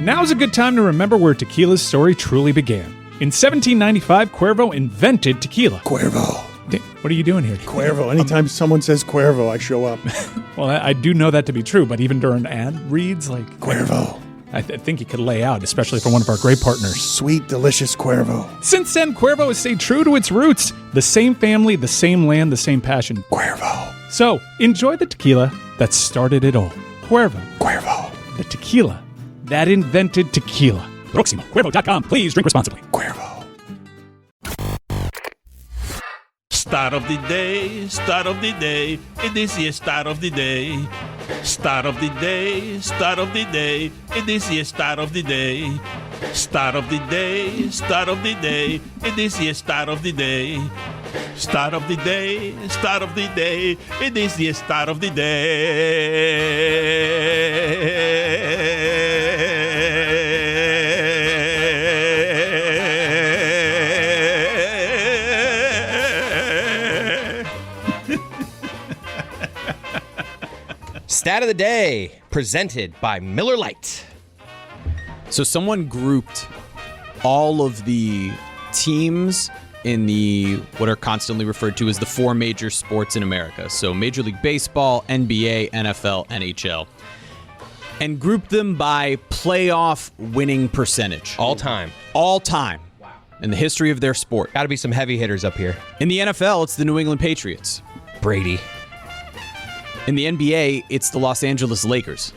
Now's a good time to remember where tequila's story truly began. In 1795, Cuervo invented tequila. Cuervo. What are you doing here? Cuervo. Anytime someone says Cuervo, I show up. Well, I do know that to be true, but even during ad reads, like... Cuervo. I think he could lay out, especially for one of our great partners. Sweet, delicious Cuervo. Since then, Cuervo has stayed true to its roots. The same family, the same land, the same passion. Cuervo. So, enjoy the tequila that started it all. Cuervo. Cuervo. The tequila that invented tequila. Proximo. Cuervo.com. Please drink responsibly. Cuervo. Start of the day, start of the day, it is the start of the day. Start of the day, start of the day, it is the start of the day. Start of the day, start of the day, it is the start of the day. Start of the day, start of the day, it is the start of the day. Stat of the day, presented by Miller Lite. So someone grouped all of the teams in the what are constantly referred to as the four major sports in America. So Major League Baseball, NBA, NFL, NHL. And grouped them by playoff winning percentage. All time. All time. Wow. In the history of their sport. Got to be some heavy hitters up here. In the NFL, it's the New England Patriots. Brady. In the NBA, it's the Los Angeles Lakers.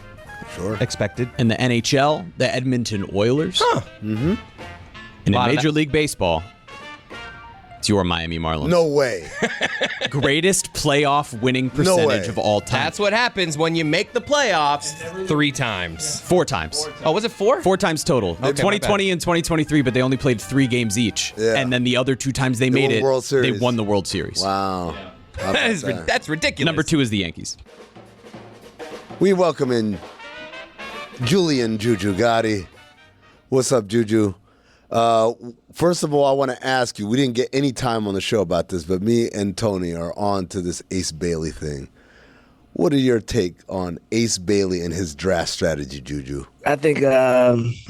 Sure. Expected. In the NHL, the Edmonton Oilers. Huh. Mm-hmm. And in Major League Baseball, it's your Miami Marlins. No way. Greatest playoff winning percentage of all time. That's what happens when you make the playoffs 3 times. 4 times. Oh, was it 4? 4 times total. Okay, 2020 and 2023, but they only played 3 games each. Yeah. And then the other 2 times they made it, they won the World Series. Wow. That's ridiculous. Number 2 is the Yankees. We welcome in Julian JuJu Gotti. What's up, JuJu? First of all, I want to ask you, we didn't get any time on the show about this, but me and Tony are on to this Ace Bailey thing. What are your take on Ace Bailey and his draft strategy, JuJu? I think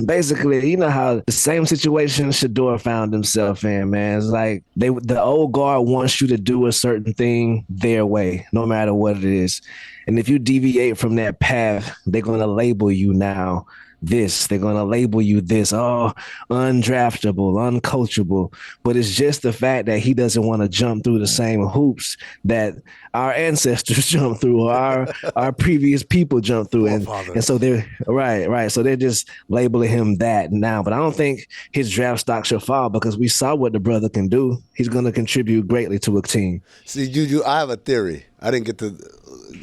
basically, you know how the same situation Shedeur found himself in, man. It's like the old guard wants you to do a certain thing their way, no matter what it is. And if you deviate from that path, they're going to label you now this. They're going to label you this. Oh, undraftable, uncoachable. But it's just the fact that he doesn't want to jump through the same hoops that our ancestors jumped through, or our previous people jumped through. And so they're right. So they're just labeling him that now. But I don't think his draft stock should fall because we saw what the brother can do. He's going to contribute greatly to a team. See, JuJu, I have a theory. I didn't get to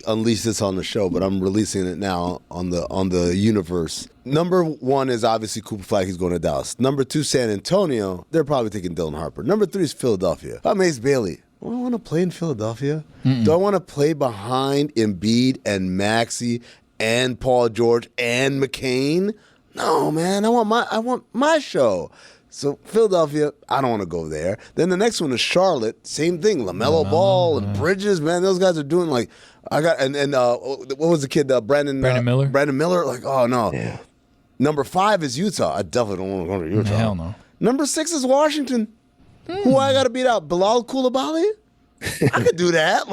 unleash this on the show, but I'm releasing it now on the universe. Number 1 is obviously Cooper Flag. He's going to Dallas. Number 2, San Antonio. They're probably taking Dylan Harper. Number 3 is Philadelphia. I'm Ace Bailey. Do I want to play in Philadelphia? Mm-mm. Do I want to play behind Embiid and Maxey and Paul George and McCain? No, man. I want my show. So Philadelphia, I don't want to go there. Then the next one is Charlotte. Same thing. LaMelo Ball and Bridges, man. Those guys are doing like what was the kid? Brandon Miller. Brandon Miller. Like, oh no. Yeah. Number 5 is Utah. I definitely don't want to go to Utah. Hell no. Number 6 is Washington. Who I got to beat out? Bilal Coulibaly? I could do that.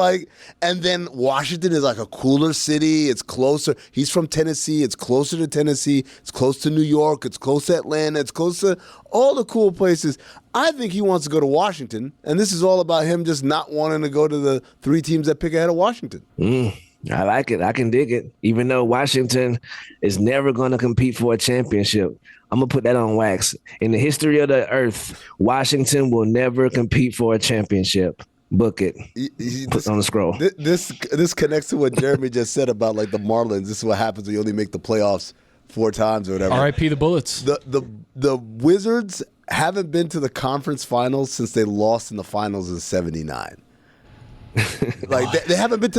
And then Washington is like a cooler city. It's closer. He's from Tennessee. It's closer to Tennessee. It's close to New York. It's close to Atlanta. It's close to all the cool places. I think he wants to go to Washington, and this is all about him just not wanting to go to the 3 teams that pick ahead of Washington. I like it. I can dig it. Even though Washington is never going to compete for a championship, I'm going to put that on wax. In the history of the earth, Washington will never compete for a championship. Book it. Put it on the scroll. This connects to what Jeremy just said about like the Marlins. This is what happens when you only make the playoffs 4 times or whatever. R.I.P. the Bullets. The Wizards haven't been to the conference finals since they lost in the finals in '79. Like they haven't been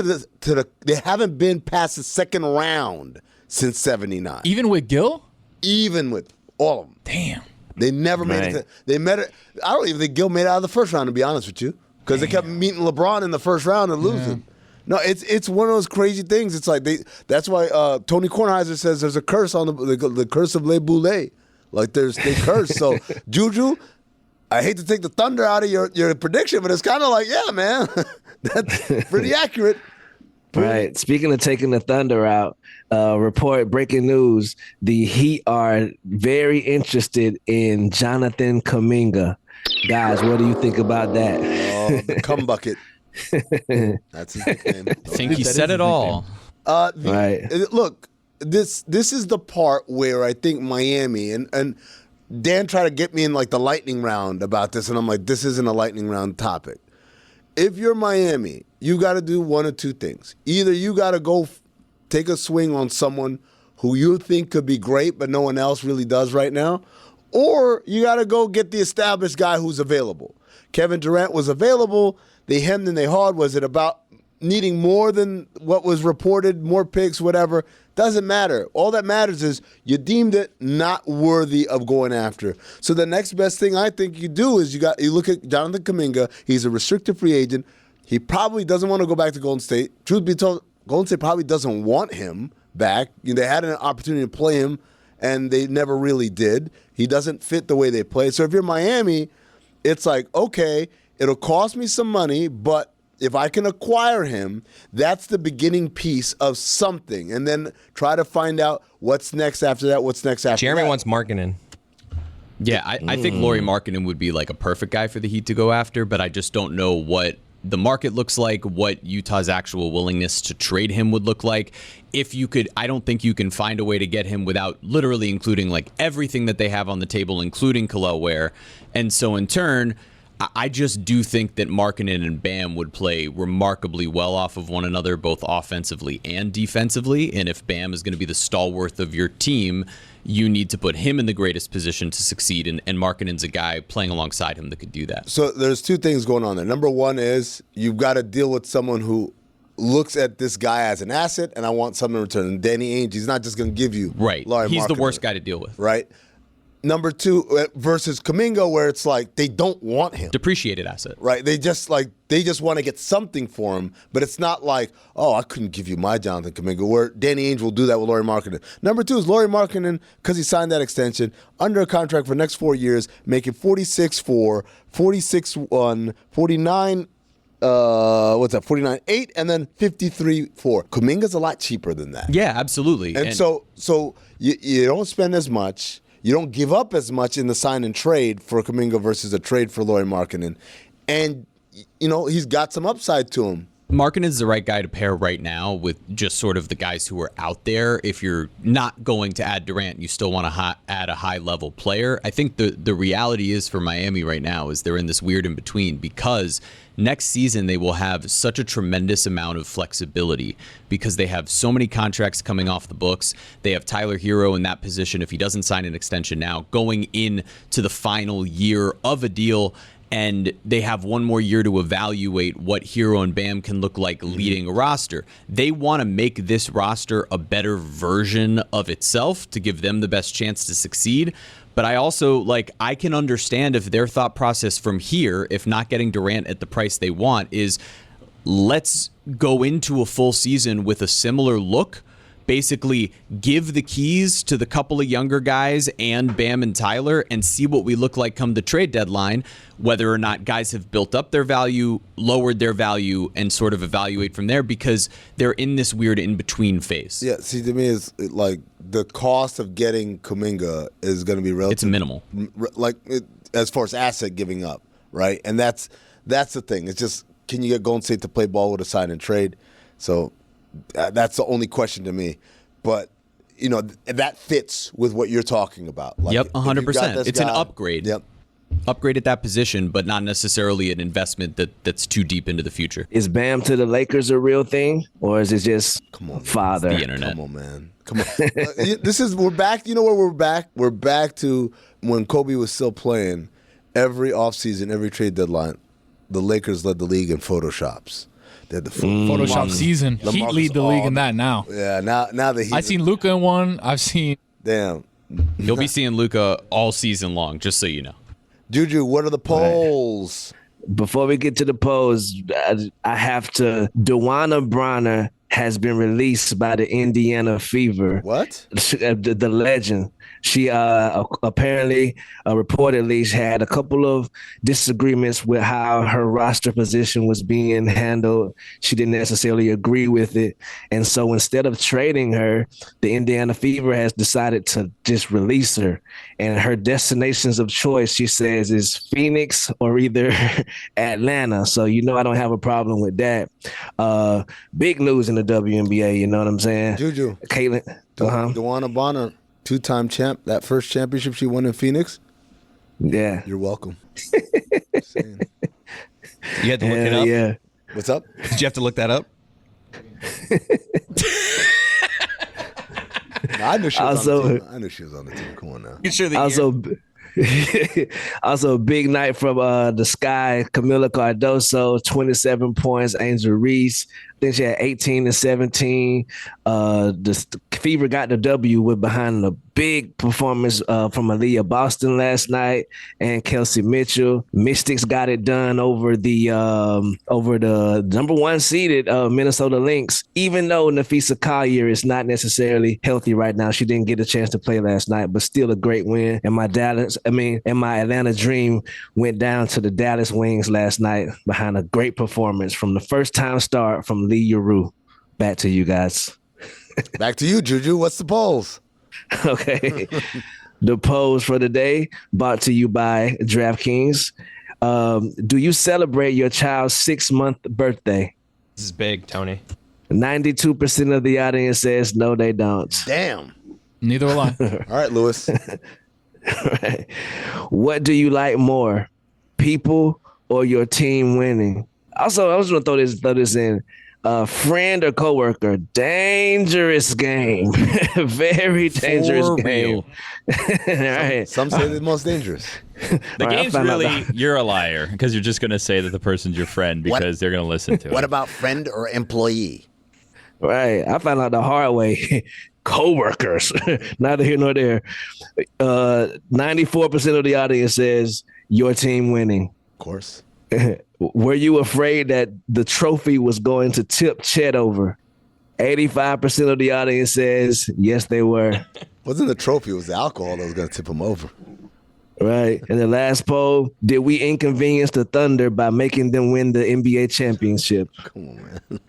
they haven't been past the second round since '79. Even with Gil? Even with all of them. Damn. They never made it. I don't even think Gil made it out of the first round, to be honest with you, because they kept meeting LeBron in the first round and losing. No, it's one of those crazy things. It's like that's why Tony Kornheiser says there's a curse on the curse of Le Boulay. Like they curse. So Juju, I hate to take the thunder out of your prediction, but it's kind of like, yeah, man, that's pretty accurate. Right. Speaking of taking the thunder out, breaking news, the Heat are very interested in Jonathan Kuminga. Guys, what do you think about that? Oh, the cum bucket. That's his nickname. I think he said it all. Right. Look, this is the part where I think Miami and Dan tried to get me in like the lightning round about this, and I'm like, this isn't a lightning round topic. If you're Miami, you got to do one of two things. Either you got to go take a swing on someone who you think could be great, but no one else really does right now, or you got to go get the established guy who's available. Kevin Durant was available. They hemmed and they hawed. Was it about needing more than what was reported, more picks, whatever? Doesn't matter. All that matters is you deemed it not worthy of going after. So the next best thing I think you do is you look at Jonathan Kuminga. He's a restricted free agent. He probably doesn't want to go back to Golden State. Truth be told, Golden State probably doesn't want him back. They had an opportunity to play him, and they never really did. He doesn't fit the way they play. So if you're Miami, it's like, okay, it'll cost me some money, but if I can acquire him, that's the beginning piece of something. And then try to find out what's next after that, what's next after Jeremy that. wants Markkanen. Yeah, I think Lauri Markkanen would be like a perfect guy for the Heat to go after, but I just don't know what the market looks like, what Utah's actual willingness to trade him would look like. If you could, I don't think you can find a way to get him without literally including like everything that they have on the table, including Kel'el Ware. And so in turn, I just do think that Markkanen and Bam would play remarkably well off of one another, both offensively and defensively. And if Bam is going to be the stalwart of your team, you need to put him in the greatest position to succeed. And Markkanen's a guy playing alongside him that could do that. So there's two things going on there. Number one is you've got to deal with someone who looks at this guy as an asset, and I want something in return. And Danny Ainge, he's not just going to give you Right. Lauri He's the Markkanen, worst guy to deal with. Right. Number two, versus Kuminga, where it's like they don't want him. Depreciated asset. Right. They just want to get something for him, but it's not like, oh, I couldn't give you my Jonathan Kuminga, where Danny Ainge will do that with Lauri Markkanen. Number two is Lauri Markkanen, because he signed that extension, under a contract for the next 4 years, making 46-4, 46-1, 49 49-8, and then 53-4. Kuminga's a lot cheaper than that. Yeah, absolutely. And so you don't spend as much. You don't give up as much in the sign and trade for Kuminga versus a trade for Lauri Markkanen. And, he's got some upside to him. Markkanen's the right guy to pair right now with just sort of the guys who are out there. If you're not going to add Durant, you still want to add a high-level player. I think the reality is for Miami right now is they're in this weird in-between because next season they will have such a tremendous amount of flexibility because they have so many contracts coming off the books. They have Tyler Hero in that position if he doesn't sign an extension now, going into the final year of a deal. And they have one more year to evaluate what Hero and Bam can look like leading a roster. They want to make this roster a better version of itself to give them the best chance to succeed. But I also, I can understand if their thought process from here, if not getting Durant at the price they want, is let's go into a full season with a similar look. Basically give the keys to the couple of younger guys and Bam and Tyler and see what we look like come the trade deadline, whether or not guys have built up their value, lowered their value, and sort of evaluate from there because they're in this weird in-between phase. Yeah, see, to me, it's like the cost of getting Kuminga is going to be relative. It's minimal. As far as asset giving up, right? And that's the thing. It's just, can you get Golden State to play ball with a sign and trade? So that's the only question to me. But, that fits with what you're talking about. Yep, 100%. It's an upgrade. Yep. Upgrade at that position, but not necessarily an investment that's too deep into the future. Is Bam to the Lakers a real thing, or is it just father? The internet. Come on, man. Come on. We're back. You know where we're back? We're back to when Kobe was still playing. Every offseason, every trade deadline, the Lakers led the league in Photoshops. They had the Photoshop season. Heat lead the league in that now. Yeah, now the Heat. I've seen Luka in one. I've seen. Damn. You'll be seeing Luka all season long, just so you know. JuJu, what are the polls? Before we get to the polls, I have to. Dewana Bronner has been released by the Indiana Fever. What? The legend. She apparently, reportedly, had a couple of disagreements with how her roster position was being handled. She didn't necessarily agree with it. And so instead of trading her, the Indiana Fever has decided to just release her. And her destinations of choice, she says, is Phoenix or either Atlanta. So, I don't have a problem with that. Big news in the WNBA, you know what I'm saying? Juju. Caitlin. Dewana Bonner, 2-time champ. That first championship she won in Phoenix. Yeah. You're welcome. You had to look it up? Yeah. What's up? Did you have to look that up? No, I knew she was on Also- the team. I knew she was on the team. Come on now. You sure that Also a big night from the Sky. Camila Cardoso, 27 points. Angel Reese, I think she had 18 and 17. The Fever got the W with behind the big performance from Aaliyah Boston last night and Kelsey Mitchell. Mystics got it done over the number one seeded Minnesota Lynx. Even though Nafisa Collier is not necessarily healthy right now, she didn't get a chance to play last night, but still a great win. And my Atlanta Dream went down to the Dallas Wings last night behind a great performance from the first time start from Lee Yuru. Back to you guys. Back to you, Juju. What's the polls? Okay. The polls for the day brought to you by DraftKings. Do you celebrate your child's 6-month birthday? This is big, Tony. 92% of the audience says no, they don't. Damn. Neither will I. All right, Lewis. Right. What do you like more, people or your team winning? Also, I was going to throw this in. Friend or coworker, dangerous game. Very dangerous For game. real. All right. Some say the most dangerous. The All right, I game's found out really, you're a liar because you're just going to say that the person's your friend because they're going to listen to it. about friend or employee? Right. I found out the hard way. Coworkers. Neither here nor there. 94% of the audience says your team winning. Of course. Were you afraid that the trophy was going to tip Chet over? 85% of the audience says yes, they were. Wasn't the trophy, it was the alcohol that was going to tip him over. Right. And the last poll, did we inconvenience the Thunder by making them win the NBA championship? Come on, man.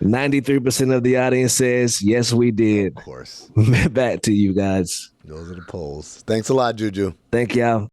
93% of the audience says yes, we did. Of course. Back to you guys. Those are the polls. Thanks a lot, Juju. Thank y'all.